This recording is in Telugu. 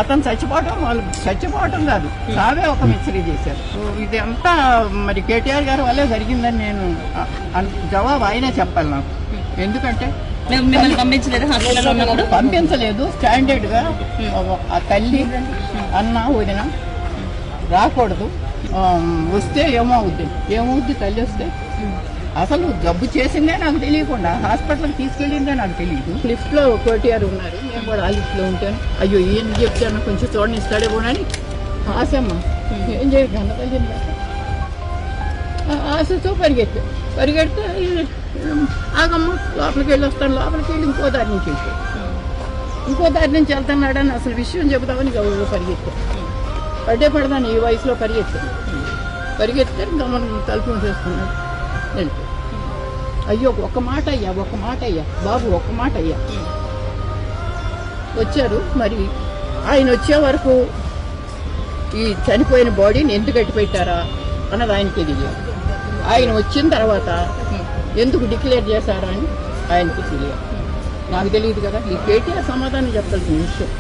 అతను చచ్చిపోవటం కాదు, సావే ఒక మిస్టరీ చేశారు. ఇది అంతా మరి కేటీఆర్ గారి వల్లే జరిగిందని నేను జవాబు ఆయనే చెప్పాలి నాకు. ఎందుకంటే పంపించలేదు. స్టాండర్డ్ గా ఆ తల్లి అన్న వదిన రాకూడదు, వస్తే ఏమవుద్ది తల్లి వస్తే. అసలు జబ్బు చేసిందే నాకు తెలియకుండా హాస్పిటల్కి తీసుకెళ్ళిందే నాకు తెలియదు. లిఫ్ట్ లో కేటీఆర్ ఉన్నారు, నేను కూడా ఆ లిఫ్ట్ లో ఉంటాను. అయ్యో ఏం చెప్తాను, కొంచెం చూడండి ఇస్తాడేమో అని ఆశమ్మ ఏం చేయగలను తల్లింది. ఆశతో పరిగెడితే ఆగమ్మ లోపలికి వెళ్ళి వస్తాను, లోపలికి వెళ్ళి ఇంకో దారి నుంచి వెళ్తున్నాడని అసలు విషయం చెబుతామని పరిగెత్తాను. పడదాను ఈ వయసులో పరిగెత్తే గమనం తలుపు చేసుకున్నాడు. అయ్యో ఒక్క మాట అయ్యా బాబు, ఒక్క మాట అయ్యా. వచ్చారు. మరి ఆయన వచ్చే వరకు ఈ చనిపోయిన బాడీని ఎందుకు కట్టి పెట్టారా అన్నది ఆయనకి తెలియదు. ఆయన వచ్చిన తర్వాత ఎందుకు డిక్లేర్ చేశారా అని ఆయనకి తెలియదు. నాకు తెలియదు కదా. ఈ కేటీఆర్ సమాధానం చెప్పాల్సిన విషయం.